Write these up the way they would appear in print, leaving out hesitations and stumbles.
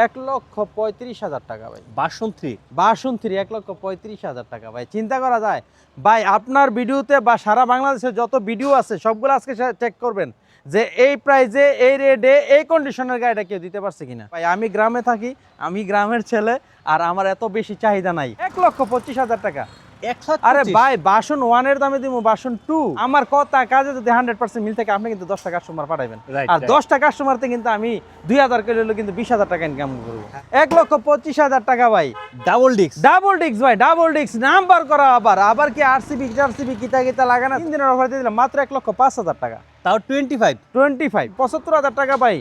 1,35,000 টাকা ভাই। ভার্সন 3 1,35,000 টাকা ভাই। চিন্তা করা যায় ভাই, আপনার ভিডিওতে বা সারা বাংলাদেশে যত ভিডিও আছে সবগুলো আজকে চেক করবেন যে এই প্রাইজে এই রেটে এই কন্ডিশনের গাড়িটা কেউ দিতে পারছে কিনা। ভাই আমি গ্রামে থাকি, আমি গ্রামের ছেলে, আর আমার এত বেশি চাহিদা নাই। 1,25,000 টাকা। আরে ভাই ভার্সন 1 এর দামে দিব ভার্সন 2। আমার কথা কাজে যদি 100% মিল থাকে, আপনি কিন্তু 10টা কাস্টমার পাঠাবেন, আর 10টা কাস্টমারতে কিন্তু আমি 2000 করে হলো কিন্তু 20,000 টাকা ইনকাম করব। 1,25,000 টাকা ভাই। ডাবল ডিস্ক ভাই, ডাবল ডিস্ক নাম্বার করা। আবার কি আরসিবি কিতা লাগে না। 3 দিনের অফার দিয়ে দিলাম মাত্র 1,05,000 টাকা। তাও 25 75,000 টাকা ভাই।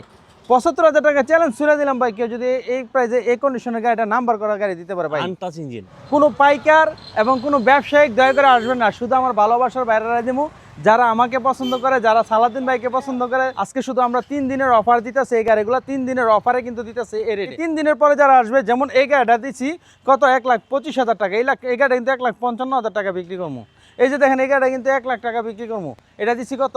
75,000 টাকা চ্যালেঞ্জ ছুড়ে দিলাম ভাই। কেউ যদি এই প্রাইসে এই কন্ডিশনের গাড়িটা নাম্বার করা গাড়ি দিতে পারে ভাই, আনটাচ ইঞ্জিন, কোনো পাইকার এবং কোনো ব্যবসায়িক দয়া করে আসবেন না। শুধু আমার ভালোবাসার বাইরেরা দেবো, যারা আমাকে পছন্দ করে, যারা সালাউদ্দিন ভাইকে পছন্দ করে। আজকে শুধু আমরা 3 দিনের অফার দিতেছি। এই গাড়িগুলো 3 দিনের অফারে কিন্তু দিতেছে এই রেটে। 3 দিনের পরে যারা আসবে, যেমন এই গাড়িটা দিচ্ছি কত 1,25,000 টাকা। এই গাড়িটা কিন্তু 1,55,000 টাকা বিক্রি করবো। এই যে দেখেন এই গাড়িটা কিন্তু 1 লাখ টাকা বিক্রি করবো। এটা দিচ্ছি কত?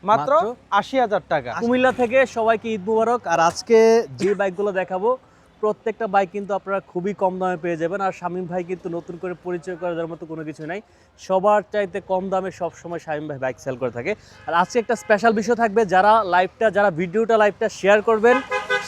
মাত্র 80,000 টাকা। কুমিল্লা থেকে সবাইকে ঈদ মুবারক। আর আজকে যে বাইকগুলো দেখাবো প্রত্যেকটা বাইক কিন্তু আপনারা খুবই কম দামে পেয়ে যাবেন। আর শামীম ভাই কিন্তু নতুন করে পরিচয় করে দেওয়ার মতো কোনো কিছু নাই, সবার চাইতে কম দামে সবসময় শামীম ভাই বাইক সেল করে থাকে। আর আজকে একটা স্পেশাল বিষয় থাকবে, যারা ভিডিওটা লাইভটা শেয়ার করবেন,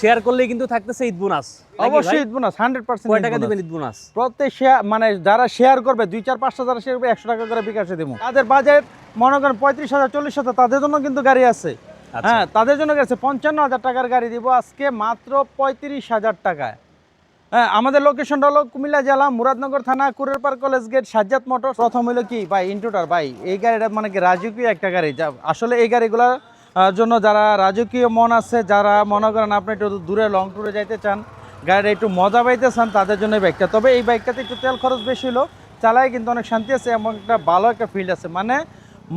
শেয়ার করলেই কিন্তু থাকতেছে ঈদ বোনাস। অবশ্যই ঈদ বোনাস 100%। কয় টাকা দিবেন ঈদ বোনাস? প্রত্যেক শেয়ার মানে যারা শেয়ার করবে 2-4-5টা যারা শেয়ার করবে 100 টাকা করে বিকাশে দেবো। তাদের বাজেট মনে করেন 35,000 40,000, তাদের জন্য কিন্তু গাড়ি আছে। হ্যাঁ, তাদের জন্য গেছে 55,000 টাকার গাড়ি দিব আজকে মাত্র 35,000 টাকায়। হ্যাঁ, আমাদের লোকেশনটা হলো কুমিল্লা জেলা মুরাদনগর থানা, কুরের পার কলেজ গেট, সাজ্জাদ মোটর। প্রথম হলো কি ভাই ইন্ট্রোটার ভাই, এই গাড়িটা মানে কি রাজকীয় একটা গাড়ি। আসলে এই গাড়িগুলোর জন্য যারা রাজকীয় মন আছে, যারা মনে করেন আপনি একটু দূরে লং ট্যুরে যাইতে চান, গাড়িটা একটু মজা পাইতে চান, তাদের জন্য এই বাইকটা। তবে এই বাইকটাতে একটু তেল খরচ বেশি হলো, চালায় কিন্তু অনেক শান্তি আছে এবং একটা ভালো একটা ফিল্ড আছে, মানে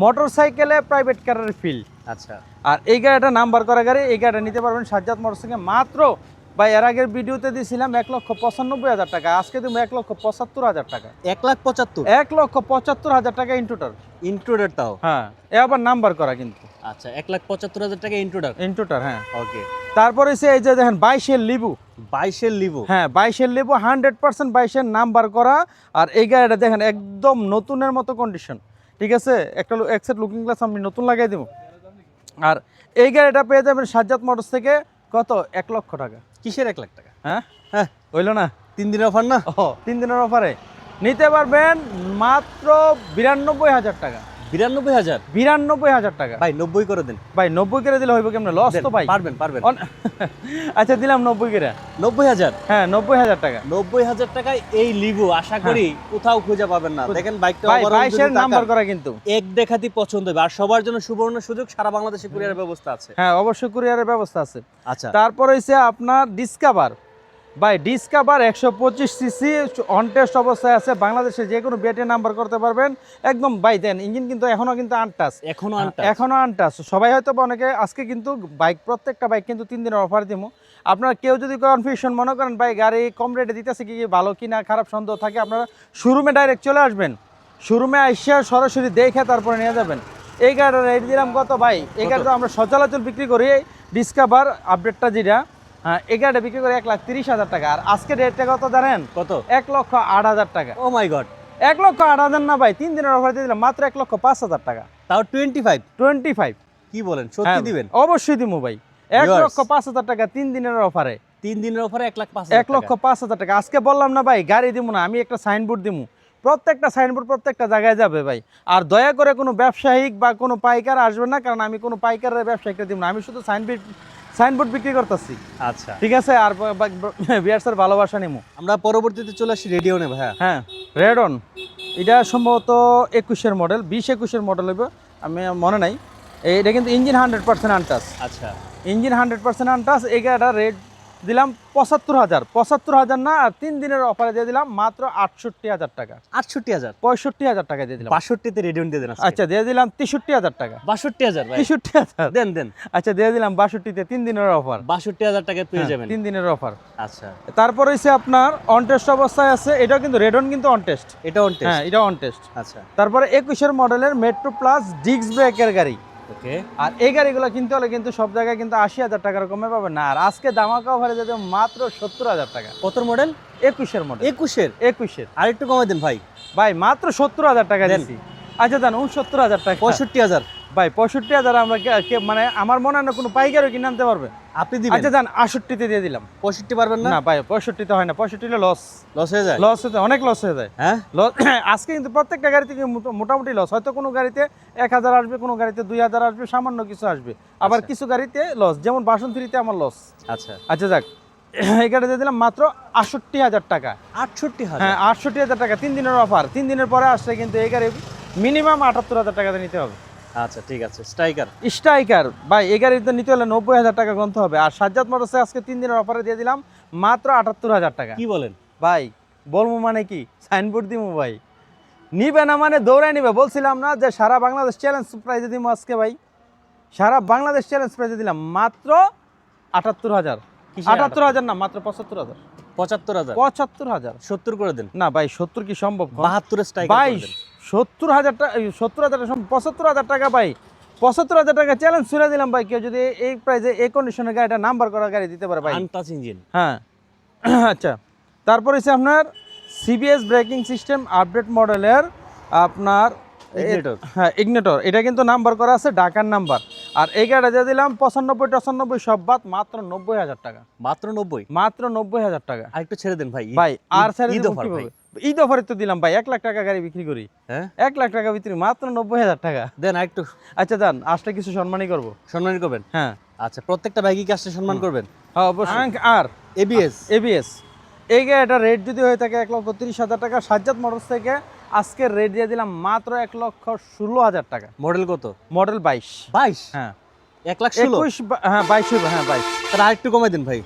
মোটর সাইকেলে প্রাইভেট কারের ফিল্ড। আচ্ছা, আর এই গাড়িটা নাম্বার করা গাড়ি। এই গাড়িটা নিতে পারবেন সাজ্জাদ মোটর থেকে মাত্র ভাই, এর আগের ভিডিওতে দিয়েছিলাম 1,95,000 টাকা, আজকে দেবো 1,75,000 টাকা। 1,75,000 টাকা ইন্ট্রোডার তাও? হ্যাঁ, এ আবার নাম্বার করা কিন্তু। আচ্ছা, 1,75,000 টাকা ইন্ট্রোটার। হ্যাঁ, ওকে। তারপরে এই যে দেখেন 22-এর লিবু। 22-এর লিবু? হ্যাঁ, 22-এর লিবু 100% 22-এর নাম্বার করা। আর এই গাড়িটা দেখেন একদম নতুনের মতো কন্ডিশন, ঠিক আছে। একটা এক্সেট লুকিং গ্লাস আমি নতুন লাগাই দেবো। আর এই গাড়িটা পেয়ে যাবেন সাজ্জাদ মোটরস থেকে কত? 1 লক্ষ টাকা। কিসের 1 লাখ টাকা? হ্যাঁ হ্যাঁ, হইল না? 3 দিনের অফার না? 3 দিনের অফারে নিতে পারবেন মাত্র 92,000 টাকা। 92,000 টাকা ভাই, 90 করে দেন ভাই। 90 করে দিলে হইব কেমনে? লস তো ভাই। পারবেন। আচ্ছা, দিলাম 90 করে। 90,000? হ্যাঁ, 90,000 টাকা। 90,000 টাকায় এই লিভো আশা করি কোথাও খুঁজে পাবেন না। দেখেন বাইকটা ভাই 22-এর নাম্বার করা কিন্তু এক দেখাতি পছন্দ হবে। আর সবার জন্য সুবর্ণ সুযোগ, সারা বাংলাদেশে কুরিয়ারের ব্যবস্থা আছে। হ্যাঁ, অবশ্যই কুরিয়ারের ব্যবস্থা আছে। আচ্ছা, তারপর হইছে আপনার ডিসকভার ভাই। ডিসকভার 125 সিসি অন টেস্ট অবস্থায় আছে। বাংলাদেশে যে কোনো বেটে নাম্বার করতে পারবেন একদম। ভাই দেন ইঞ্জিন কিন্তু এখনো কিন্তু আনটাচ, এখনো আনটাচ। সবাই হয়তো অনেকে আজকে কিন্তু বাইক, প্রত্যেকটা বাইক কিন্তু 3 দিনের অফার দিব। আপনারা কেউ যদি কনফিউশন মনে করেন ভাই গাড়ি কম রেটে দিতেছে কি ভালো কিনা খারাপ সন্দেহ থাকে, আপনারা শোরুমে ডাইরেক্ট চলে আসবেন। শোরুমে আইসা সরাসরি দেখে তারপরে নিয়ে যাবেন। এই গাড়িটা রেট দিলাম কত ভাই? এই গাড়িটা আমরা সচরাচর বিক্রি করি ডিসকভার আপডেটটা যেটা, হ্যাঁ, এই গাড়িটা বিক্রি করে 1,30,000 টাকা। আর আজকে রেটটা কত জানেন? কত? 1,08,000 টাকা। ও মাই গড, 1,08,000 না ভাই, 3 দিনের অফার দিয়ে দিলাম মাত্র 1,05,000 টাকা। তাও 25? কি বলেন, সত্যি দিবেন? অবশ্যই দিমু ভাই। 1,05,000 টাকা 3 দিনের অফারে। 3 দিনের অফারে 1,05,000? 1,05,000 টাকা। আজকে বললাম না ভাই গাড়ি দিমু না, আমি একটা সাইনবোর্ড দিমু। প্রত্যেকটা সাইনবোর্ড প্রত্যেকটা জায়গায় যাবে ভাই। আর দয়া করে কোনো ব্যবসায়িক বা কোনো পাইকার আসবে না, কারণ আমি কোনো পাইকারের ব্যবসায়িকটা দিব না। আমি শুধু সাইনবোর্ড বিক্রি করতেছি। আচ্ছা, ঠিক আছে। আর ভিউয়ার্সের ভালোবাসা নিমু। আমরা পরবর্তীতে চলে আসি রেডিওনে ভাইয়া। হ্যাঁ, রেডন। এটা সম্ভবত 21-এর মডেল, 20-21-এর মডেল হইব, আমি মনে নাই। এটা কিন্তু ইঞ্জিন 100% আনটাচ। আচ্ছা, ইঞ্জিন 100% আনটাচ। এই গাড়িটা রেট দিলাম 75,000 না। আর 3 দিনের অফারে দিয়ে দিলাম মাত্র 68,000 টাকা। 68,000? 65,000 টাকা দিয়ে দিলাম। 62-তে রেডিওন দিয়ে দেন। আচ্ছা, দিয়ে দিলাম 63,000 টাকা। 62,000 ভাই? 63,000 দেন। আচ্ছা, দিয়ে দিলাম 62-তে 3 দিনের অফার। 62,000 টাকায় পেয়ে যাবেন 3 দিনের অফার। আচ্ছা, তারপর হইছে আপনার অন টেস্ট অবস্থায় আছে। এটাও কিন্তু রেডন কিন্তু অন টেস্ট। এটা অন টেস্ট? হ্যাঁ, এটা অন টেস্ট। আচ্ছা, তারপরে 21-এর মডেলের মেট্রো প্লাস ডিস্ক ব্রেকের গাড়ি। ওকে, আর এই গাড়িগুলো কিনতে হলে কিন্তু সব জায়গায় কিন্তু 80,000 টাকার কমে পাবেন না। আর আজকে ধামাকা অফারে যেতে মাত্র 70,000 টাকা। কত মডেল? 21-এর মডেল। 21-এর? 21-এর আর একটু কমাই দেন ভাই। ভাই মাত্র 70,000 টাকা দেন। দিচ্ছি। আচ্ছা দেন 69,000 টাকা। 65,000 ভাই 65,000 আমরা মানে আমার মনে হয় না কোনো পাইকারও কিনে আনতে পারবে। আপনি দিবেন? আচ্ছা দেন 68-তে দিয়ে দিলাম। 65 পারবেন না? না ভাই 65-তে হয় না, 65 লস। লস হয়ে যায়? লস হতে অনেক লস হয়ে যায়। হ্যাঁ, লস আজকে কিন্তু প্রত্যেকটা গাড়িতে মোটামুটি লস। হয়তো কোনো গাড়িতে 1,000 আসবে, কোনো গাড়িতে 2,000 আসবে, সামান্য কিছু আসবে। আবার আচ্ছা। কিছু গাড়িতে লস, যেমন বাসন্তীতে আমার লস। আচ্ছা। আচ্ছা যাক, এই গাড়ি দিয়ে দিলাম মাত্র 68,000 টাকা। 68,000? হ্যাঁ 68,000 টাকা, 3 দিনের অফার। 3 দিনের পরে আসলে কিন্তু এই গাড়ি মিনিমাম 78,000 টাকাতে নিতে হবে। আচ্ছা ঠিক আছে। স্ট্রাইকার? স্ট্রাইকার ভাই এই গাড়িতে নিতে হলে 90,000 টাকা গুনতে হবে। আর সাজ্জাদ মোটরসে আজকে 3 দিনের অফারে দিয়ে দিলাম মাত্র 78,000 টাকা। কি বলেন ভাই বলবো মানে কি, সাইনবোর্ড দিমু ভাই, নিবে না মানে দৌড়াই নিবে। বলছিলাম না যে সারা বাংলাদেশ চ্যালেঞ্জ প্রাইজে দিমু আজকে ভাই, সারা বাংলাদেশ চ্যালেঞ্জ প্রাইজে দিলাম মাত্র 78,000। 78,000 না, মাত্র 75,000। 75,000? 75,000 70 করে দেন। না ভাই 70 কি সম্ভব? 72 স্ট্রাইকার ভাই করে দেন। 70,000 টাকা, 70,000 75,000 টাকা ভাই, 75,000 টাকা চ্যালেঞ্জ ছুড়ে দিলাম ভাই। কেউ যদি এই প্রাইজে এই কন্ডিশনের গাড়িটা নাম্বার করা গাড়ি দিতে পারে ভাই। Untouch engine? হ্যাঁ আচ্ছা, তারপর হচ্ছে আপনার সিবিএস ব্রেকিং সিস্টেম আপডেট মডেলের আপনার Ignitor? হ্যাঁ ইগনিটর, এটা কিন্তু নাম্বার করা আছে ঢাকার নাম্বার। আর এই গাড়িটা দিয়ে দিলাম 95-95 সব বাদ মাত্র 90,000 টাকা। মাত্র 90? মাত্র 90,000 টাকা। আর একটু ছেড়ে দেন ভাই। ভাই আর স্যার ঈদ অফার ভাই। ঈদ অফারে তো দিলাম ভাই, 1 লাখ টাকা গাড়ি বিক্রি করি। হ্যাঁ, 1 লাখ টাকা বিক্রি, মাত্র 90,000 টাকা। দেন আর একটু আচ্ছা দেন, আসলে কিছু সম্মানই করবো। সম্মান করবেন? হ্যাঁ আচ্ছা, প্রত্যেকটা বাইকই আসলে সম্মান করবেন? হ্যাঁ অবশ্যই। আর এবিএস? এবিএস এই গাড়িটার রেট যদি হয়ে থাকে 1,30,000 টাকা, সাজ্জাদ মোটরস থেকে আজকের রেট দিয়ে দিলাম মাত্র 1,16,000 টাকা। মডেল কত? মডেল 22। 22? হ্যাঁ 1,16,000? 21 হ্যাঁ 22 হবে, হ্যাঁ 22। তাহলে আর একটু কমাই দেন ভাই।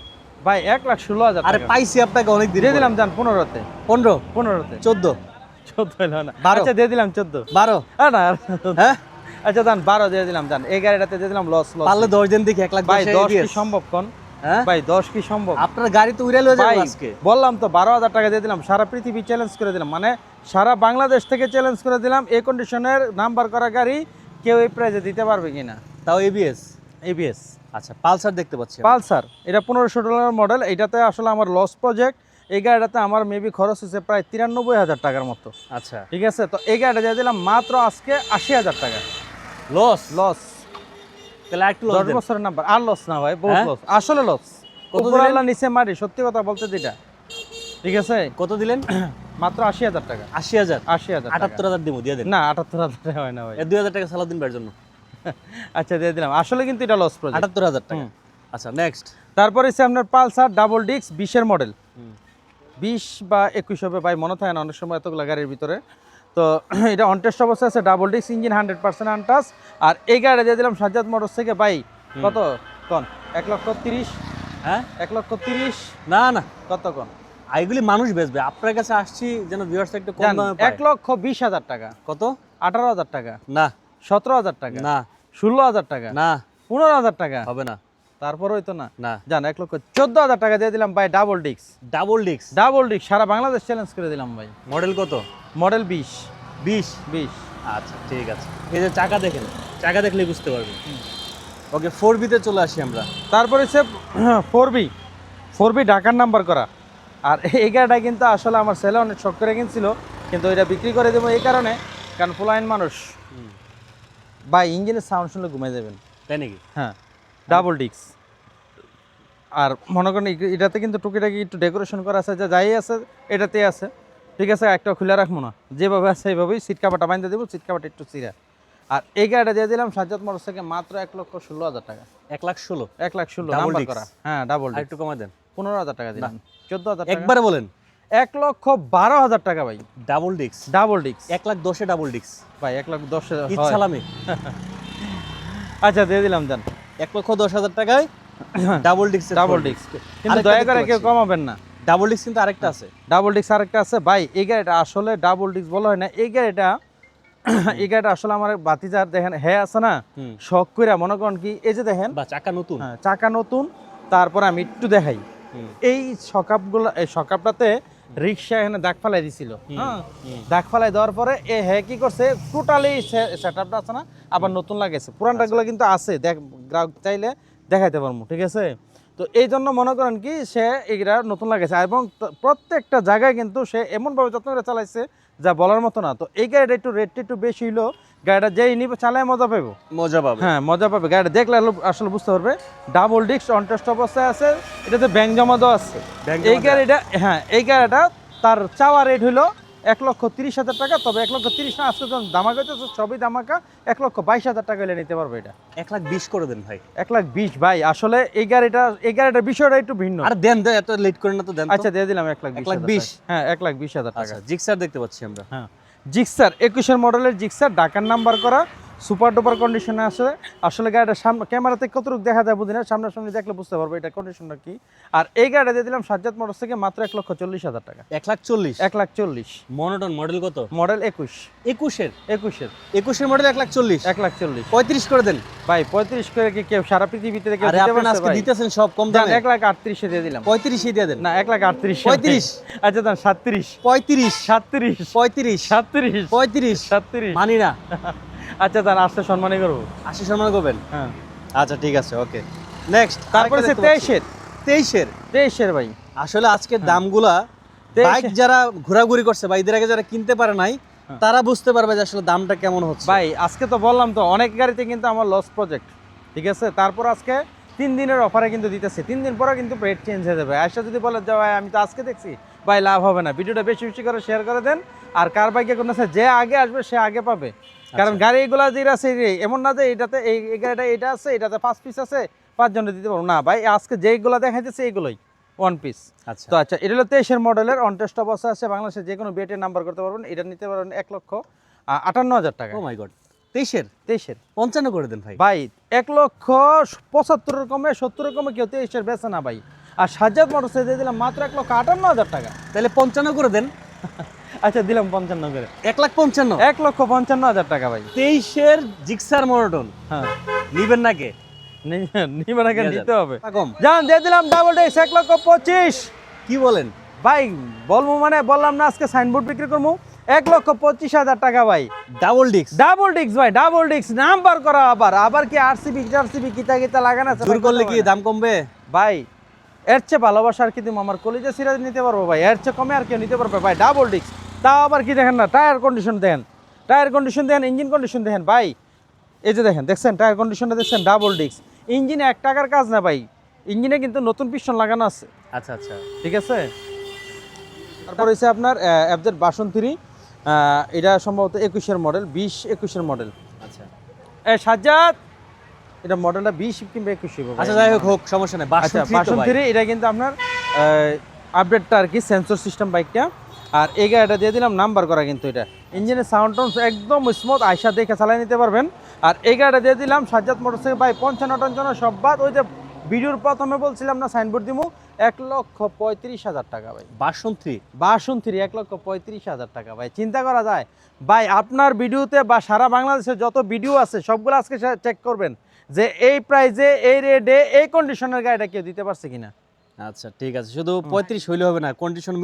ভাই 1,16,000 আরে টাকা পাইছি আপনাকে অনেক দিন দিয়ে পরে। দিলাম, যান 15-তে। 15? 15-তে 14? 14 হলো না, 12? আচ্ছা দিয়ে দিলাম 14। 12? না হ্যাঁ, আচ্ছা যান 12 দিয়ে দিলাম, যান এই গাড়িটাতে দিয়ে দিলাম লস। পারলে 10 দিন দেখি 1,10,000 ভাই 10 কি ABS? সম্ভব কোন? হ্যাঁ ভাই 10 কি সম্ভব? আপনার গাড়ি তো উড়ে লয়ে ভাই যাবে আজকে। বললাম তো 12,000 টাকা দিয়ে দিলাম, সারা পৃথিবী চ্যালেঞ্জ করে দিলাম, মানে সারা বাংলাদেশ থেকে চ্যালেঞ্জ করে দিলাম এই কন্ডিশনের নাম্বার করা গাড়ি কেউ এই প্রাইজে দিতে পারবে কিনা। তাও এবিএস? এবিএস আচ্ছা, পালসার দেখতে পাচ্ছি আমি। পালসার, এটা 1500 ডলার মডেল। এটাতে আসলে আমার লস প্রজেক্ট। এই গাড়িটাতে আমার মেবি খরচ হচ্ছে প্রায় 93,000 টাকার মতো। আচ্ছা, ঠিক আছে, তো এই গাড়িটা দিয়ে দিলাম মাত্র আজকে 80,000 টাকা। লস? লস তাহলে একটু লস 10 দেন। বছরের নাম্বার, আর লস না ভাই, বহুত হ্যাঁ? লস, আসলে লস। কত উপর দিলেন? আল্লাহ নিচে মারি, সত্যি কথা বলতে যেটা। ঠিক আছে, কত দিলেন? মাত্র 80,000 টাকা। 80,000? 80,000 টাকা। 78,000 দিব, দিয়ে দেন। না 78,000 টাকা হয় না ভাই। 2,000 টাকা সালাদিন ভাইয়ের জন্য। আচ্ছা দিয়ে দিলাম, আসলে কিন্তু এটা লস প্রজেক্ট। 78,000 টাকা। আচ্ছা, নেক্সট। তারপরে হচ্ছে আপনার পালসার ডাবল ডিস্ক 20-এর মডেল। 20 বা 21 হবে ভাই, মনে থাকে না অনেক সময় এতগুলো গাড়ির ভিতরে। তো এটা অনটেস্ট অবস্থায় আছে, ডাবল ডিস্ক ইঞ্জিন, 100% আনটাচ। আর এই গাড়িটা দিয়ে দিলাম সাজ্জাদ মোটরস থেকে ভাই, কত কোন? 1,30,000। হ্যাঁ, 1,30,000 না না, কত কোন? এগুলি মানুষ বেচবে। আপনার কাছে আসছি যেন ভিউয়ার্স একটু কম জান, দামে পায়। 1,20,000 টাকা। কত? 18,000 টাকা, না 17,000 টাকা, না 16,000 টাকা, না, 15,000 টাকা, হবে না। তারপরেই তো না। না, জান 1,14,000 টাকা দিয়ে দিলাম ভাই, double disc. Double disc? Double disc সারা বাংলাদেশ চ্যালেঞ্জ করে দিলাম ভাই। মডেল কত? মডেল 20। 20? আচ্ছা ঠিক আছে। এই যে চাকা দেখেন, চাকা দেখলে বুঝতে পারবেন। ওকে, 4B তে চলে আসি আমরা। তারপরে হচ্ছে 4B ঢাকার নাম্বার করা। আর এই গাড়িটা কিন্তু আসলে আমার ছেলে অনেক শখ করে কিনছিল, কিন্তু এটা বিক্রি করে দেবো এই কারণে, কারণ ফুলাইন মানুষ ভাই ইঞ্জিনের সাউন্ড শুনলে ঘুমিয়ে যাবেন। তাই নাকি? হ্যাঁ ডাবল ডিস্ক। আর মনে করেন এটাতে কিন্তু টুকিটাকি একটু ডেকোরেশন করা আছে, যা যাই আছে এটাতে আছে। ঠিক আছে, একটা খুলে রাখবো না, যেভাবে আছে সেইভাবেই সিট কাভারটা বাঁধতে দেবো, সিট কাভারটা একটু চিরা। আর এই গাড়িটা দিয়ে দিলাম সাজ্জাদ মোটরস থেকে মাত্র 1,16,000 টাকা। 1,16,000? 1,16,000 Double নাম্বার disc? করা। হ্যাঁ ডাবল আর ডিস্ক। একটু কমাই দেন। 15,000 টাকা দিলাম। 14,000 টাকা। একবারে বলেন। 1,12,000 টাকা ভাই, double disc? Double disk 1,10,000 double disc? ভাই 1,10,000 ঈদ হয়। সালামি। আচ্ছা দিয়ে দিলাম, দেন 1,10,000 টাকায় ডাবল ডিস্ক। ডাবল ডিস্ক, কিন্তু আরেকটা দয়া দেখতে করে কেউ পাচ্ছি। কমাবেন না। ডাবল ডিস্ক কিন্তু আরেকটা আছে। ডাবল ডিস্ক আরেকটা আছে ভাই। এই গাড়িটা আসলে ডাবল ডিস্ক বলা হয় না, এই গাড়িটা এই গাড়িটা আসলে আমার বাতিজার দেখেন হ্যাঁ আছে না, শখ করে মনে করেন কি, এই যে দেখেন বা চাকা নতুন। হ্যাঁ চাকা নতুন। তারপর আমি একটু দেখাই, এই সকাপগুলো, এই সকাপটাতে রিক্সা এখানে দাগ ফালাই দিছিল, হ্যাঁ দাগ ফালাই দেওয়ার পরে এ হ্যাঁ কি করছে টোটালি সেটআপটা আছে না আবার নতুন লাগাইছে, পুরানটাগুলো কিন্তু আছে, গ্রাহক চাইলে দেখাইতে পারবো, ঠিক আছে। তো এই জন্য মনে করেন কি সে এগুলা নতুন লাগাইছে এবং প্রত্যেকটা জায়গায় কিন্তু সে এমনভাবে যত্ন করে চালাইছে যা বলার মতো না। তো এই গাড়িটা একটু রেটটা একটু বেশি হইলো, গাড়িটা যেই নিবে চালায় মজা পাবো, মজা পাবে। হ্যাঁ মজা পাবে, গাড়িটা দেখলে আসলে বুঝতে পারবে। ডাবল ডিস্ক অন টেস্ট অবস্থায় আছে, এটাতে ব্যাংক জমা দেওয়া আছে। এই গাড়িটা, হ্যাঁ এই গাড়িটা তার চাওয়া রেট হলো 1,30,000 টাকা, তবে 1,30,000 না, আজকে যখন ধামাকা হইতেছে সবই ধামাকা, 1,22,000 টাকা হলে নিতে পারবে এটা। 1,20,000 করে দেন ভাই। 1,20,000 ভাই, আসলে এই গাড়িটার বিষয়টা একটু ভিন্ন। আর দেন এত লেট করেন না তো, দেন। আচ্ছা দিয়ে দিলাম 1,20,000। 1,20,000, হ্যাঁ 1,20,000 টাকা। আচ্ছা জিক্সার দেখতে পাচ্ছি আমরা। হ্যাঁ জিক্সার 21-এর মডেলের জিক্সার, ঢাকার নাম্বার করা, সুপার ডুপার কন্ডিশনে আছে। আসলে গাড়িটা সামনে ক্যামেরাতে কতটুকু দেখা যায় বুঝি না, সামনাসামনি দেখলে বুঝতে পারবো এটা কন্ডিশনটা কি। আর এই গাড়িটা দিয়ে দিলাম সাজ্জাদ মোটরস থেকে মাত্র 1,40,000 টাকা। 1,40,000? 1,40,000 মনোটন মডেল কত? মডেল 21। 21-এর মডেল 1,40,000? 1,40,000 35 করে দেন ভাই। 35 করে কি কেউ সারা পৃথিবীতে কেউ আরে দিতে আপনি পারছে আজকে ভাই? দিতেছেন সব কম দামে। 1,38,000 দিয়ে দিলাম। 35 দিয়ে দেন। না 1,38,000। 35? আচ্ছা দাম 37। 35? 37 35? 37 35? 37 মানি না। আচ্ছা দাম আসতে সম্মানই করবো। 80 সম্মান করবেন? হ্যাঁ আচ্ছা ঠিক আছে, ওকে নেক্সট। তারপরে 23-এর 23-এর ভাই। আসলে আজকের দামগুলা 23 বাইক যারা ঘোরাঘুরি করছে বা ঈদের আগে যারা কিনতে পারে নাই তারা বুঝতে পারবে যে আসলে দামটা কেমন হচ্ছে। ভাই আজকে তো বললাম তো অনেক গাড়িতে কিন্তু আমার লস প্রজেক্ট, ঠিক আছে। তারপর আজকে 3 দিনের অফারে কিন্তু দিতেছে, 3 দিন পরে কিন্তু রেট চেঞ্জ হয়ে যাবে। আয়সা যদি বলে যে ভাই আমি তো আজকে দেখছি, ভাই লাভ হবে না। ভিডিওটা বেশি বেশি করে শেয়ার করে দেন, আর কার বাইকে কোনো আছে যে আগে আসবে সে আগে পাবে। কারণ গাড়ি এগুলা যেটা আছে এমন না যে এটাতে এই গাড়িটা এটা আছে, এটাতে 5 পিস আছে 5 জনে দিতে পারবো না ভাই। আজকে যেগুলো দেখাইতেছে এগুলোই 1 পিস। আচ্ছা তো আচ্ছা এটা হলো 23-এর মডেলের, অন টেস্ট অবস্থা আছে, বাংলাদেশে যে কোনো বিএটের নাম্বার করতে পারবেন। এটা নিতে পারবেন 1,58,000 টাকা। ও মাই গড, 23-এর 55 করে দেন ভাই। ভাই। 1,75,000 কমে 70 কমে কেউ 23-এর বেচে না ভাই। আর সাজ্জাদ মোটরসে দিয়ে দিলাম মাত্র 1,58,000 টাকা। তাহলে 55 করে দেন। আচ্ছা দিলাম 55 করে। 1,55,000? 1,55,000 টাকা ভাই। 23-এর জিক্সার মনোটন হ্যাঁ নিবেন না কে? নিবে না, নিতে হবে। কম জান দিয়ে দিলাম ডাবল ডিস্ক 1,25,000। কি বলেন ভাই বলবো মানে বললাম না আজকে সাইনবোর্ড বিক্রি করবো 1,25,000 টাকা ভাই। Double disc? ডাবল ডিস্ক ভাই, ডাবল ডিস্ক নাম্বার করা। আবার কি আরসিবি কিতা লাগানো আছে? জোর করলে কি দাম কমবে ভাই? এর চেয়ে ভালোবাসা আর কি তুমি আমার কলিজা সিরাজ নিতে পারবো ভাই, এর চেয়ে কমে আর কেউ নিতে পারবে ভাই। ডাবল ডিস্ক তাও আবার কি দেখেন না, টায়ার কন্ডিশন দেখেন, ইঞ্জিন কন্ডিশন দেখেন ভাই। এই যে দেখছেন টায়ার কন্ডিশনটা দেখছেন, ডাবল ডিস্ক। ইঞ্জিনে 1 টাকার কাজ না ভাই, ইঞ্জিনে কিন্তু নতুন পিস্টন লাগানো আছে। আচ্ছা আচ্ছা ঠিক আছে। তারপর হচ্ছে আপনার এফজেড ভার্সন 3, এটা সম্ভবত 21-এর মডেল, 20-21-এর মডেল। আচ্ছা সাজ্জাদ এটা মডেলটা 20 কিংবা 21 হবে। আচ্ছা যাই হোক সমস্যা নেই। আচ্ছা ভার্সন 3 এটা কিন্তু আপনার আপডেটটা আর কি, সেন্সর সিস্টেম বাইকটা। আর এই গাড়িটা দিয়ে দিলাম নাম্বার করা, কিন্তু এটা ইঞ্জিনের সাউন্ড টাউন্ড একদম স্মুথ, আয়সা দেখে চালাই নিতে পারবেন। আর এই গাড়িটা দিয়ে দিলাম সাজ্জাদ মোটরস থেকে ভাই 55 সব বাদ। ওই যে ভিডিওর প্রথমে বলছিলাম না সাইনবোর্ড দিমু, 1,35,000 টাকা ভাই। ভার্সন 3 1,35,000 টাকা ভাই। চিন্তা করা যায় ভাই? আপনার ভিডিওতে বা সারা বাংলাদেশে যত ভিডিও আছে সবগুলো আজকে চেক করবেন যে এই প্রাইজে এই রেটে এই কন্ডিশনের গাড়িটা কেউ দিতে পারছে কিনা। আচ্ছা ঠিক আছে, শুধু 35 হইলে হবে না, কন্ডিশন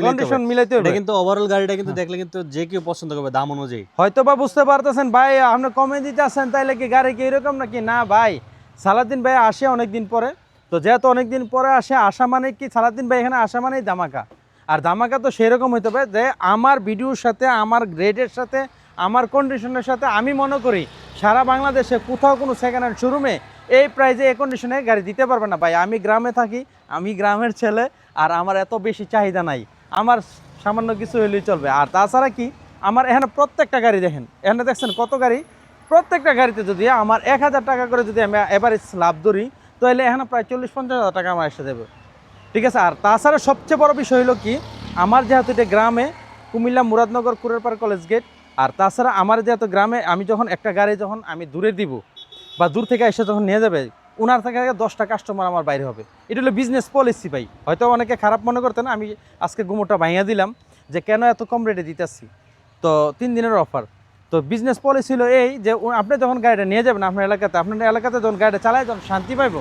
মিলাইতে হবে। এটা কিন্তু ওভারঅল গাড়িটা কিন্তু দেখলে কিন্তু যে কেউ পছন্দ করবে দাম অনুযায়ী। হয়তো বা বুঝতে পারতেছেন ভাই আপনি কমে দিতে আসেন, তাইলে কি গাড়ি কি এরকম নাকি? না ভাই, সালাউদ্দিন ভাই আসে অনেকদিন পরে, তো যেহেতু অনেকদিন পরে আসা মানে কি, সালাউদ্দিন ভাই এখানে আসা মানেই ধামাকা। আর ধামাকা তো সেরকম হইতে হবে যে আমার ভিডিওর সাথে, আমার গ্রেডের সাথে, আমার কন্ডিশনের সাথে আমি মনে করি সারা বাংলাদেশে কোথাও কোনো সেকেন্ড হ্যান্ড শোরুমে এই প্রাইজে এই কন্ডিশনে গাড়ি দিতে পারবে না ভাই। আমি গ্রামে থাকি, আমি গ্রামের ছেলে, আর আমার এত বেশি চাহিদা নাই, আমার সামান্য কিছু হলেই চলবে। আর তাছাড়া কি আমার এখানে প্রত্যেকটা গাড়ি দেখেন, এখানে দেখছেন কত গাড়ি, প্রত্যেকটা গাড়িতে যদি আমার 1,000 টাকা করে যদি আমি এভারেজ লাভ ধরি, তাহলে এখানে প্রায় 40-50 হাজার টাকা আমার এসে দেবে। ঠিক আছে। আর তাছাড়া সবচেয়ে বড় বিষয় হলো কি, আমার যেহেতু এটা গ্রামে, কুমিল্লা মুরাদনগর কুরেরপাড় কলেজ গেট, আর তাছাড়া আমার যেহেতু গ্রামে, আমি যখন একটা গাড়ি যখন আমি দূরে দিব বা দূর থেকে এসে যখন নিয়ে যাবে, ওনার থেকে 10টা কাস্টমার আমার বাইরে হবে। এটা হলো বিজনেস পলিসি ভাই। হয়তো অনেকে খারাপ মনে করতেন, আমি আজকে গুমোটা ভাঙিয়ে দিলাম যে কেন এত কম রেটে দিতেছি। তো 3 দিনের অফার। তো বিজনেস পলিসি হলো এই যে আপনি যখন গাড়িটা নিয়ে যাবেন আপনার এলাকাতে যখন গাড়িটা চালায় যখন শান্তি পাইব,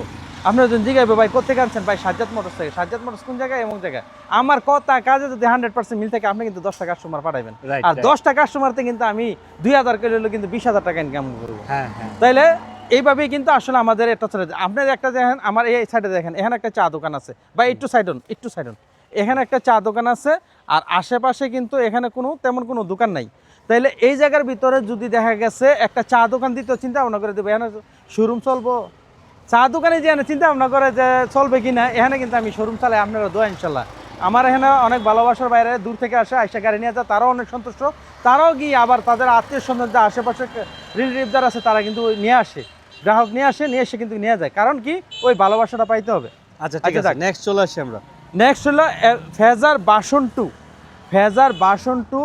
আপনারা যদি জিজ্ঞাসা ভাই কোথেকে আনছেন, ভাই সাজ্জাদ মোটরস থেকে। সাজ্জাদ মোটরস কোন জায়গায়, এমন জায়গায়। আমার কথা কাজে যদি 100% মিল থাকে, আপনি কিন্তু 10টা কাস্টমার পাঠাবেন, Right, আর right. 10টা কাস্টমারতে কিন্তু আমি 2000 করে হলো কিন্তু 20,000 টাকা ইনকাম করবো। হ্যাঁ হ্যাঁ তাইলে এইভাবেই কিন্তু আসলে আমাদের এটা চলে যায়। আপনার একটা দেখেন, আমার এই সাইডে দেখেন, এখানে একটা চা দোকান আছে, বা একটু সাইড অন, এখানে একটা চা দোকান আছে, আর আশেপাশে কিন্তু এখানে তেমন কোনো দোকান নাই। তাইলে এই জায়গার ভিতরে যদি দেখা গেছে একটা চা দোকান দিতে চিন্তা ভাবনা করে দেবো, এখানে শোরুম চলবো, চা দোকানে যে চিন্তা ভাবনা করে যে চলবে কিনা, এখানে কিন্তু আমি শোরুম চালাই, আপনারা দোয়া ইনশাল্লাহ। আমার এখানে অনেক ভালোবাসার বাইরে দূর থেকে আসে, আইসা গাড়ি নিয়ে যায়, তারাও অনেক সন্তুষ্ট, তারাও গিয়ে আবার তাদের আত্মীয় স্বজন যে আশেপাশে রিলেটিভ যারা আছে তারা কিন্তু নিয়ে আসে, গ্রাহক নিয়ে এসে কিন্তু নিয়ে যায়। কারণ কি, ওই ভালোবাসাটা পাইতে হবে। আচ্ছা ঠিক আচ্ছা, আছে, নেক্সট চলে আসি আমরা। নেক্সট হলো ফেজার বাসন টু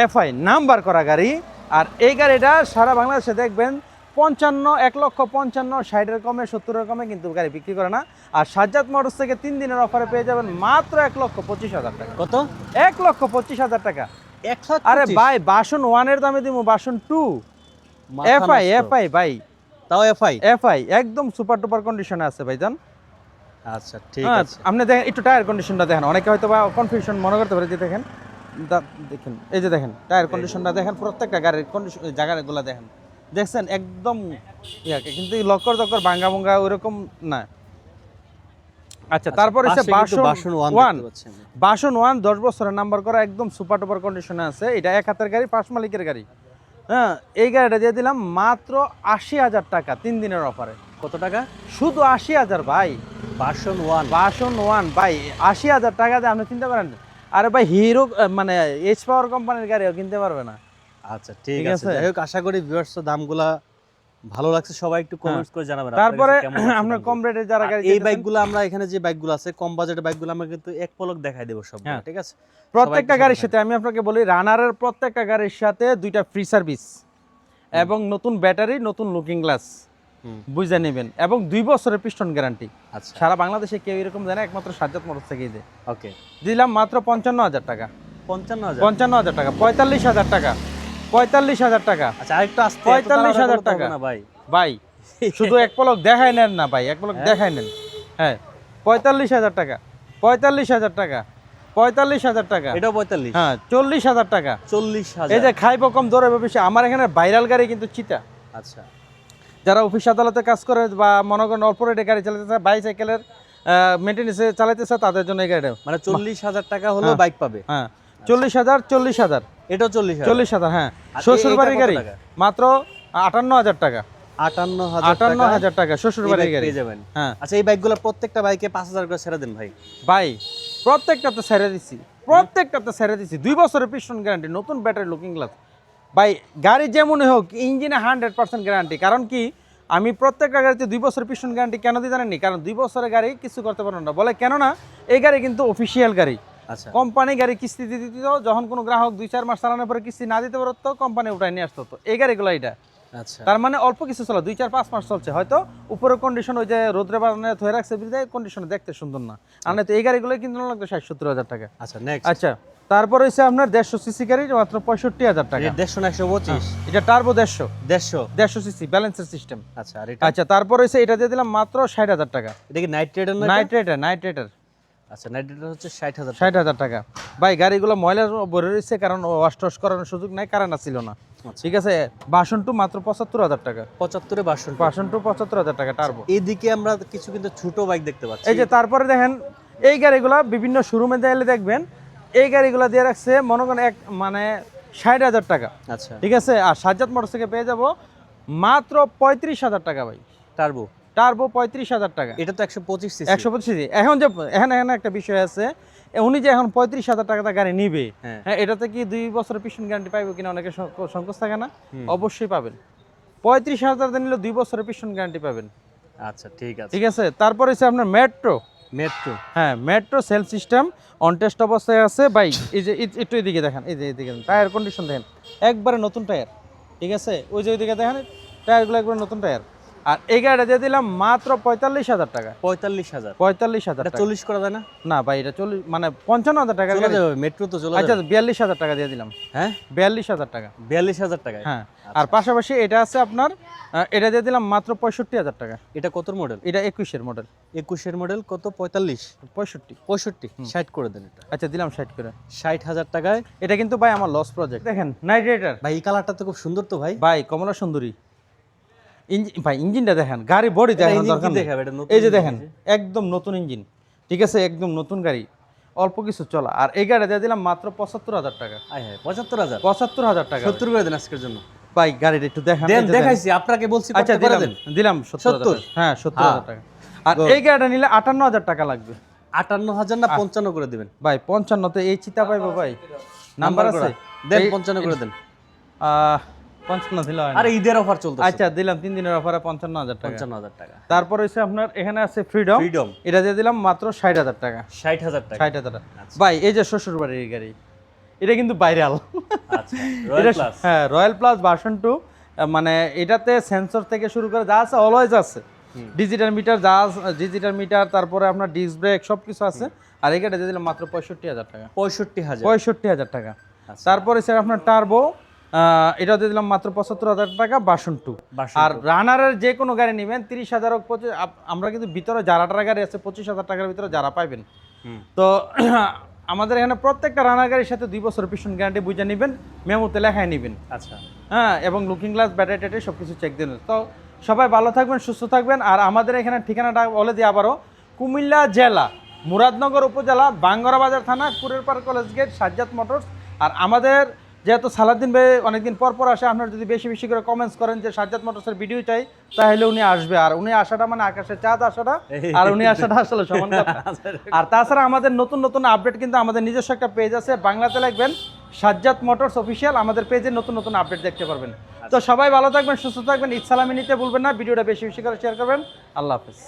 এফআই নাম্বার করা গাড়ি। আর এই গাড়িটা সারা বাংলাদেশে দেখবেন 1,55,000, 60-এর কমে, 70-এর কমে কিন্তু গাড়ি বিক্রি করে না। আর সাজ্জাদ মোটরস থেকে 3 দিনের অফারে পেয়ে যাবেন মাত্র 1,25,000 টাকা। কত? 1,25,000 টাকা। 125? আরে ভাই, বাসন 1 এর দামে দিব বাসন 2 মাথা এফআই ভাই, তাও এফআই একদম সুপার টুপার কন্ডিশনে আছে ভাইজান। আচ্ছা ঠিক হ্যাঁ, আছে। আপনি দেখেন একটু টায়ার কন্ডিশনটা দেখেন, অনেকে হয়তো বা কনফিউশন মনে করতে পারে, যে দেখেন দেখেন, এই যে দেখেন টায়ার কন্ডিশনটা দেখেন, প্রত্যেকটা গাড়ির কন্ডিশন জায়গাগুলো দেখেন, দেখছেন একদম ইয়াকে, কিন্তু লক্কর ভাঙ্গা ভঙ্গা ওইরকম না। আচ্ছা, তারপর এসে বাসন 1 দেখতে পাচ্ছেন। বাসন 1 10 বছরের নাম্বার করা, একদম সুপার টুপার কন্ডিশনে আছে। এটা এক হাতের গাড়ি, 5 মালিকের গাড়ি। হ্যাঁ, এই গাড়িটা দিয়ে দিলাম মাত্র 80,000 টাকা 3 দিনের অফারে। কত টাকা? শুধু 80,000 ভাই। বাসন 1 ভাই 80,000 টাকা দিয়ে আপনি চিন্তা করেন। আরে ভাই, হিরো মানে এইচ পাওয়ার কোম্পানির গাড়িও কিনতে পারবে না। আচ্ছা ঠিক আছে। যাই হোক, আশা করি ভিউয়ার্স দামগুলা ভালো লাগছে, সবাই একটু কমেন্টস করে জানাবেন। তারপরে আমরা কম রেটে যারা গাড়ি এই বাইকগুলো, আমরা এখানে যে বাইকগুলো আছে কম বাজেটের বাইকগুলো আমরা কিন্তু এক পলক দেখাই দেব সব, ঠিক আছে? প্রত্যেকটা গাড়ির সাথে আমি আপনাকে বলি, রানারের প্রত্যেকটা গাড়ির সাথে 2টা ফ্রি সার্ভিস এবং নতুন ব্যাটারি, নতুন লুকিং গ্লাস বুঝে নেবেন, এবং 2 বছরের পিস্টন গ্যারান্টি। আচ্ছা, সারা বাংলাদেশে কেউ এরকম দেয় না, একমাত্র সাজ্জাদ মোটরস থেকেই দেয়। ওকে, দিলাম মাত্র 55,000 টাকা। 55,000 টাকা, 45,000 টাকা, 45,000 টাকা। আচ্ছা, আরেকটু আস্তে, 45,000 টাকা না ভাই। ভাই, শুধু এক পলক দেখাই নেন না ভাই, এক পলক দেখাই নেন। হ্যাঁ, 45,000 টাকা, 45,000 টাকা, 45,000 টাকা, এটাও 45। হ্যাঁ, 40,000 টাকা। 40,000। এই যে খাইবো কম দৌড়াবে বেশি, আমার এখানে ভাইরাল গাড়ি কিন্তু চিতা। আচ্ছা, যারা অফিস আদালতে কাজ করে বা মনে করেন অল্প রেটে গাড়ি চালাতেছে, বাইসাইকেলের মেনটেন্যান্সে চালাতেছে, তাদের জন্য এই গাড়িটা মানে 40,000 টাকা হলো বাইক পাবে। হ্যাঁ, 40,000, এটাও 40,000। 40,000, হ্যাঁ। আর শ্বশুর বাড়ির এটা কত গাড়ি টাকা? মাত্র 58,000 টাকা। 58,000 টাকা শ্বশুর বাড়ির গাড়ি পেয়ে যাবেন। হ্যাঁ আচ্ছা, এই বাইকগুলো প্রত্যেকটা বাইকে 5,000 করে ছেড়ে দেন ভাই। ভাই, প্রত্যেকটাতে ছেড়ে দিছি 2 বছরের পিস্টন গ্যারান্টি, নতুন ব্যাটারি, লুকিং গ্লাস। ভাই, গাড়ি যেমনই হোক, ইঞ্জিনে 100% গ্যারান্টি। কারণ কি, আমি প্রত্যেকটা গাড়িতে 2 বছরের পিস্টন গ্যারান্টি কেন দিই জানেননি? কারণ 2 বছরের গাড়ি কিছু করতে পারবেন না বলে, কেননা এই গাড়ি কিন্তু অফিসিয়াল গাড়ি। আচ্ছা, কোম্পানি গাড়ি কিস্তি দিতে দিত, যখন কোনো গ্রাহক 2-4 মাস চালানোর পরে কিস্তি না দিতে পারতো, কোম্পানি উঠায় নিয়ে আসতো। তো এই গাড়িগুলো এটা, আচ্ছা, তার মানে অল্প কিছু চলে, 2-4-5 মাস চলছে, হয়তো উপরের কন্ডিশন ওই যে রোদ্রে বাগানে ধরে রাখছে বিদায় কন্ডিশনে দেখতে সুন্দর না। আর তো এই গাড়িগুলো কিন্তু লাগবে 60-70 টাকা। আচ্ছা, নেক্সট। আচ্ছা, তারপর হচ্ছে আপনার 150 সিসি গাড়ি মাত্র 65,000 টাকা। 150 না 125? এটা টার্বো 150 150 সিসি ব্যালেন্সের সিস্টেম। আচ্ছা, আর এটা? আচ্ছা, তারপর হচ্ছে এটা দিয়ে দিলাম মাত্র 60,000 টাকা। এটা কি নাইট রাইডার না? Knight Rider. আচ্ছা, নাইট রাইডার হচ্ছে 60,000। 60,000 টাকা। ভাই, গাড়িগুলো ময়লা ভরে রয়েছে, কারণ ওয়াশ টস করানোর সুযোগ নাই, কারণ ছিল না। ঠিক আছে, বাসন টু মাত্র 75,000 টাকা। 75 বাসন টু 75,000 টাকা টার্বো। এইদিকে আমরা কিছু কিন্তু ছোট বাইক দেখতে পাচ্ছি। এই যে তারপরে দেখেন, এই গাড়িগুলা বিভিন্ন শোরুমে দিলে দেখবেন, এই গাড়িগুলা দিয়ে রাখছে মনে করেন মানে 60,000 টাকা। আচ্ছা, ঠিক আছে, আর সাজ্জাদ মোটরস থেকে পেয়ে যাব মাত্র 35,000 টাকা ভাই। টার্বো 35,000 টাকা। এটা তো 125 সিসি। 125 সিসি। এখন যে এখানে একটা বিষয় আছে, উনি যে এখন 35,000 টাকা গাড়ি নিবে, হ্যাঁ, এটাতে কি 2 বছরের পিছন গ্যারান্টি পাইবো কিনা অনেকে সংকোচ থাকে না? অবশ্যই পাবেন। 35,000 দিয়ে নিলে 2 বছরের পিছন গ্যারান্টি পাবেন। আচ্ছা, ঠিক আছে। ঠিক আছে, তারপর হচ্ছে আপনার মেট্রো। হ্যাঁ, metro self system on test অবস্থায় আছে ভাই। এই যে একটু এদিকে দেখেন, এই যে এদিকে টায়ার কন্ডিশন দেখেন, একবারে নতুন টায়ার। ঠিক আছে, ওই যে ওইদিকে দেখেন টায়ারগুলো একবারে নতুন টায়ার। আর এই গাড়িটা দিয়ে দিলাম মাত্র 45,000 টাকা। 45,000, 45,000 এটা টাকা। 40 করা যায় না? না ভাই, এটা 40 মানে 55,000 টাকা। চলে যাবে, মেট্রো তো চলে আচ্ছা, যাবে। 42,000 টাকা দিয়ে দিলাম। হ্যাঁ, 42,000 টাকা। 42,000 টাকায়। হ্যাঁ, আর পাশাপাশি এটা আছে আপনার, এটা দিয়ে দিলাম মাত্র 65,000 টাকা। এটা কত মডেল? এটা 21-এর মডেল। 21-এর মডেল কত? 45, 65। 65, 60 করে দেন এটা। আচ্ছা, দিলাম 60 করে। 60,000 টাকায়। এটা কিন্তু ভাই আমার লস প্রজেক্ট। দেখেন নাইট রাইডার ভাই এই কালারটা তো খুব সুন্দর তো ভাই। ভাই, কমলা সুন্দরী ভাই, ইঞ্জিনটা দেখেন, গাড়ি বডি দেখেন, দরকার নেই। দেখাবে এটা নতুন। এই যে দেখেন, একদম নতুন ইঞ্জিন, ঠিক আছে, একদম নতুন গাড়ি, অল্প কিছু চলা। আর এই গাড়ি দিয়ে দিলাম মাত্র 75,000 টাকা। আয় হায়, 75,000, 75,000 টাকা 70 করে দেন আজকের জন্য। ভাই, গাড়িটা একটু দেখান। দেন, এই যে দেখেন। দেখাইছি আপনাকে, বলছি আচ্ছা, করতে পারে দিলাম দেন। দিলাম 70,000 70? টাকা। হ্যাঁ, 70,000 টাকা। আর এই গাড়িটা নিলে 58,000 টাকা লাগবে। 58,000 না 55 করে দিবেন? ভাই 55 তে এই চিতা পাইবো ভাই, নাম্বার আছে। দেন, এই- 55 করে দেন। 55 দিলে হয় না। আরে ঈদের অফার চলতেছে। আচ্ছা, দিলাম 3 দিনের অফারে 55,000 টাকা। 55,000 টাকা। তারপর হচ্ছে আপনার এখানে আছে ফ্রিডম। ফ্রিডম এটা দিয়ে দিলাম মাত্র 60,000 টাকা। 60,000 টাকা। 60,000 টাকা। ভাই, এই যে শ্বশুর বাড়ির এই গাড়ি, এটা কিন্তু ভাইরাল। আচ্ছা, রয়্যাল প্লাস। হ্যাঁ, রয়্যাল প্লাস ভার্সন 2। মানে এটাতে সেন্সর থেকে শুরু করে যা আছে অলওয়েজ আছে, ডিজিটাল মিটার যা ডিজিটাল মিটার, তারপরে আপনার ডিস্ক ব্রেক সব কিছু আছে। আর এই গাড়িটা দিয়ে দিলাম মাত্র 65,000 টাকা। 65,000। 65,000 টাকা। আচ্ছা। তারপরে স্যার আপনার টার্বো, এটা দিয়ে দিলাম মাত্র 75,000 টাকা, ভার্সন 2। আর রানারের যে কোনো গাড়ি নেবেন 30,000 হোক, আমরা কিন্তু ভিতরে যারা গাড়ি আছে 25,000 টাকার ভিতরে যারা পাইবেন। তো আমাদের এখানে প্রত্যেকটা রানার গাড়ির সাথে 2 বছর পিছন গ্যারান্টি বুঝে নেবেন, মেমোতে লেখায় নেবেন। আচ্ছা। হ্যাঁ, এবং লুকিং গ্লাস, ব্যাটারি ট্যাটারি সব কিছু চেক দিন। তো সবাই ভালো থাকবেন, সুস্থ থাকবেন। আর আমাদের এখানে ঠিকানাটা বলে দিই আবারও, কুমিল্লা জেলা, মুরাদনগর উপজেলা, বাঙ্গরা বাজার থানা, Kurerpar college gate, Sajjad Motors. আর আমাদের যেহেতু সালাউদ্দিন ভাই অনেকদিন পর পর আসে, আপনারা যদি বেশি বেশি করে কমেন্টস করেন যে সাজ্জাদ মোটরসের ভিডিও চাই, তাহলে উনি আসবে। আর উনি আসাটা মানে আকাশে চাঁদ আসাটা, আর উনি আসাটা আসলে সমান কথা। আর তাছাড়া আমাদের নতুন নতুন আপডেট কিন্তু আমাদের নিজস্ব একটা পেজ আছে, বাংলাতে লিখবেন সাজ্জাদ মোটরস অফিসিয়াল, আমাদের পেজে নতুন নতুন আপডেট দেখতে পারবেন। তো সবাই ভালো থাকবেন, সুস্থ থাকবেন, ঈদ সালামি নিতে ভুলবেন না, ভিডিওটা বেশি বেশি করে শেয়ার করবেন। আল্লাহ হাফেজ।